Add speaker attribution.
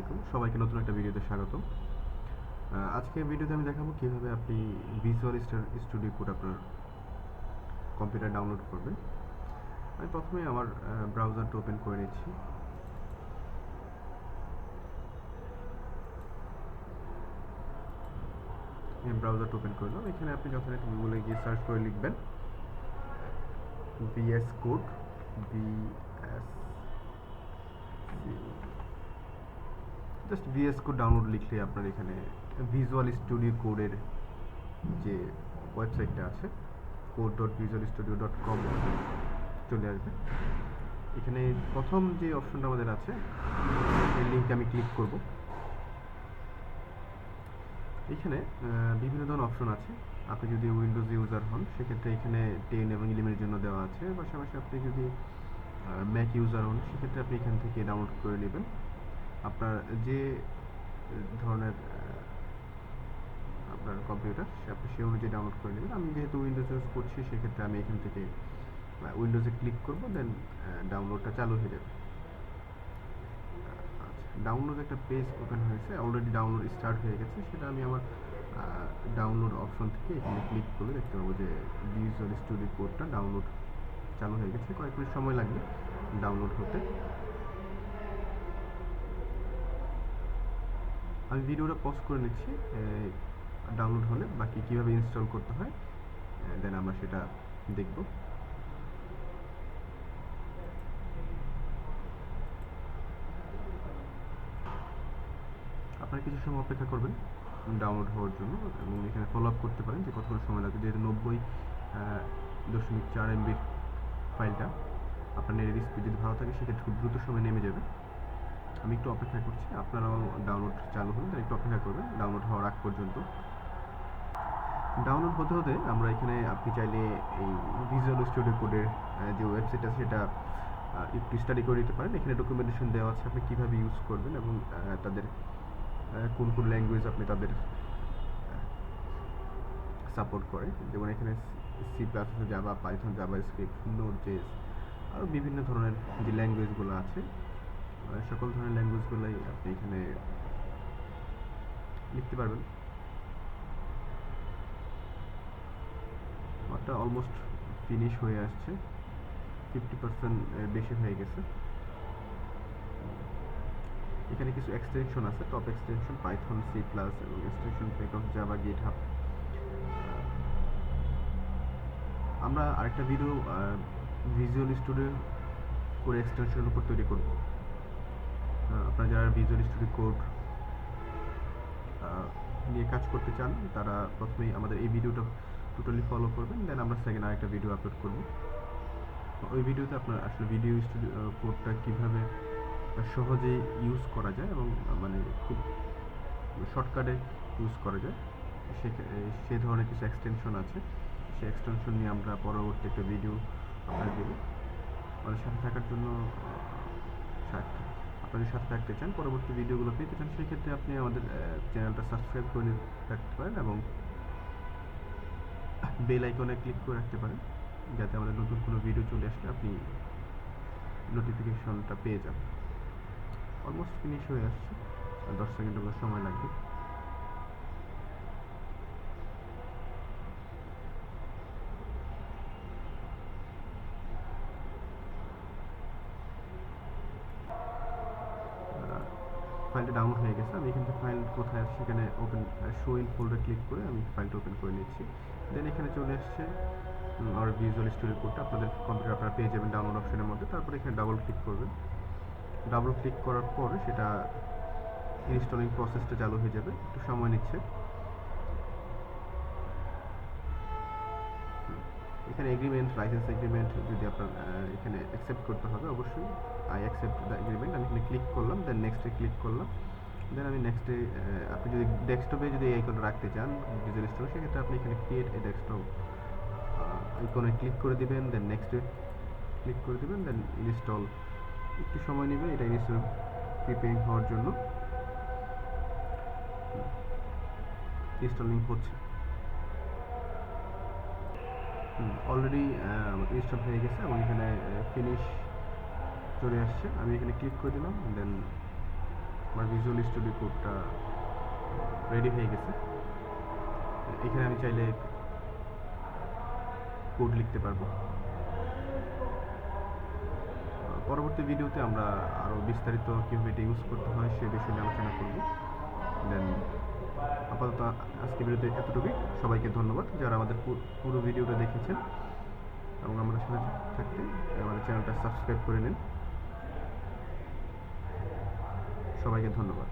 Speaker 1: আলাইকুম, সবাইকে নতুন একটা ভিডিওতে স্বাগত। আজকে ভিডিওতে আমি দেখাবো কিভাবে আপনি ভিজুয়াল স্টুডিও কোড আপনার কম্পিউটারে ডাউনলোড করবেন। আমি প্রথমে আমার ব্রাউজারটা ওপেন করে নিচ্ছি। ব্রাউজারটা ওপেন করলাম। এখানে আপনি যথারীতি গুগলে গিয়ে সার্চ করে লিখবেন VS code, VS, just VS code download লিখলে আপনার এখানে ভিজুয়াল স্টুডিও কোডের যে ওয়েবসাইটটা আছে code.visualstudio.com চলে আসবে। এখানে প্রথম যে অপশনটা আমাদের আছে, এই লিঙ্কে আমি ক্লিক করব। এখানে বিভিন্ন ধরনের অপশন আছে। আপনি যদি উইন্ডোজ ইউজার হন সেক্ষেত্রে এখানে 10 এবং 11 এর জন্য দেওয়া আছে। পাশাপাশি আপনি যদি ম্যাক ইউজার হন সেক্ষেত্রে আপনি এখান থেকে ডাউনলোড করে নেবেন আপনার যে ধরনের আপনার কম্পিউটার, আপনি সেই অনুযায়ী ডাউনলোড করে নেবেন। আমি যেহেতু উইন্ডোজ ইউজ করছি সেক্ষেত্রে আমি এখান থেকে উইন্ডোজে ক্লিক করব, দেন ডাউনলোডটা চালু হয়ে যাবে। ডাউনলোড একটা পেজ ওপেন হয়েছে, অলরেডি ডাউনলোড স্টার্ট হয়ে গেছে। সেটা আমি আমার ডাউনলোড অপশন থেকে এখানে ক্লিক করলে দেখতে পাবো যে ভিজুয়াল স্টুডিও কোডটা ডাউনলোড চালু হয়ে গেছে। কয়েক মিনিট সময় লাগবে ডাউনলোড হতে। আমি ভিডিওটা পজ করে নিচ্ছি, ডাউনলোড হলে বাকি কীভাবে ইনস্টল করতে হয় দেন আমরা সেটা দেখব। আপনারা কিছু সময় অপেক্ষা করবেন ডাউনলোড হওয়ার জন্য এবং এখানে ফলো আপ করতে পারেন যে কতক্ষণ সময় লাগবে। যেহেতু 90.4 MBর ফাইলটা, আপনার নেটের স্পিড যদি ভালো থাকে সেক্ষেত্রে খুব দ্রুত সময় নেমে যাবে। আমি একটু অপেক্ষা করছি, আপনারাও ডাউনলোড চালু হলে একটু অপেক্ষা করবেন ডাউনলোড হওয়ার আগ পর্যন্ত। ডাউনলোড হতে হতে আমরা এখানে আপনি চাইলে এই ভিজুয়াল স্টুডিও কোডের যে ওয়েবসাইট আছে সেটা একটু স্টাডি করে নিতে পারেন। এখানে ডকুমেন্টেশন দেওয়া আছে আপনি কীভাবে ইউজ করবেন এবং তাদের কোন কোন ল্যাঙ্গুয়েজ আপনি তাদের সাপোর্ট করে। যেমন এখানে C plus, Java, Python, JavaScript, Node JS আরও বিভিন্ন ধরনের যে ল্যাঙ্গুয়েজগুলো আছে সকল ধরনের ল্যাঙ্গুয়েজগুলোই আপনি এখানে লিখতে পারবেন। আমারটা অলমোস্ট ফিনিশ হয়ে আসছে, 50% বেশি হয়ে গেছে। এখানে কিছু এক্সটেনশন আছে, top extension Python, C plus এবং extension pack of Java, GitHub. আমরা আরেকটা ভিডিও ভিজুয়াল স্টুডিও কোড এক্সটেনশনের উপর তৈরি করব। আপনারা যারা ভিজুয়াল স্টুডিও কোড নিয়ে কাজ করতে চান তারা প্রথমেই আমাদের এই ভিডিওটা টোটালি ফলো করবেন, দেন আমরা সেকেন্ড আরেকটা ভিডিও আপলোড করব। ওই ভিডিওতে আপনার আসলে ভিডিও স্টুডিও কোডটা কীভাবে সহজেই ইউজ করা যায় এবং মানে খুব শর্টকাটে ইউজ করা যায় সে ধরনের কিছু এক্সটেনশন আছে। সেই এক্সটেনশন নিয়ে আমরা পরবর্তী একটা ভিডিও আপনাদের দেবো। আমাদের সাথে থাকার জন্য আপনাদের সাথে থাকতে চান, পরবর্তী ভিডিওগুলো পেতে চান, সেক্ষেত্রে আপনি আমাদের চ্যানেলটা সাবস্ক্রাইব করে রাখতে পারেন এবং বেল আইকনে ক্লিক করে রাখতে পারেন যাতে আমাদের নতুন কোনো ভিডিও চলে আসলে আপনি নোটিফিকেশনটা পেয়ে যান। অলমোস্ট ফিনিশ হয়ে আসছে, 10 সেকেন্ডের মতো সময় লাগবে। ফাইলটা ডাউনলোড হয়ে গেছে। আমি এখান থেকে ফাইল কোথায় আছে সেখানে open show in folder click করে আমি ফাইলটা ওপেন করে নিচ্ছি। দেন এখানে চলে আসছে আর ভিজুয়াল স্টুডিও কোডটা আপনাদের কম্পিউটার আপনারা পেয়ে যাবেন ডাউনলোড অপশনের মধ্যে। তারপরে এখানে ডাবল ক্লিক করবেন। ডাবল ক্লিক করার পর সেটা ইনস্টলিং প্রসেসটা চালু হয়ে যাবে, একটু সময় নিচ্ছে। এখানে এগ্রিমেন্ট, লাইসেন্স এগ্রিমেন্ট যদি আপনার এখানে অ্যাকসেপ্ট করতে হবে অবশ্যই। আই অ্যাকসেপ্ট দ্য এগ্রিমেন্ট, আমি এখানে ক্লিক করলাম, দেন নেক্সটে ক্লিক করলাম। দেন আমি নেক্সটে আপনি যদি ডেস্কটপে যদি এই আইকনটা রাখতে চান ভিজুয়াল স্টুডিও সেক্ষেত্রে আপনি এখানে ক্রিয়েট এ ডেস্কটপ আইকনে ক্লিক করে দিবেন, দেন নেক্সটে ক্লিক করে দিবেন, দেন ইনস্টল। একটু সময় নেবে এটা ইনস্টল প্রিপেয়ারিং হওয়ার জন্য। ইনস্টলিং হচ্ছে, অলরেডি ইনস্টল হয়ে গেছে এবং এখানে ফিনিশ চলে আসছে। আমি এখানে ক্লিক করে দিলাম, দেন আমার ভিজুয়াল স্টুডিও কোডটা রেডি হয়ে গেছে। এখানে আমি চাইলে কোড লিখতে পারবো। পরবর্তী ভিডিওতে আমরা আরও বিস্তারিত কীভাবে এটা ইউজ করতে হয় সে বিষয়ে নিয়ে আলোচনা করব। দেন আপাতত আজকে ভিডিওতে এতটুকুই। সবাইকে ধন্যবাদ যারা আমাদের পুরো ভিডিওটা দেখেছেন এবং আমাদের সাথে থাকতে আমাদের চ্যানেলটা সাবস্ক্রাইব করে নিন। সবাইকে ধন্যবাদ।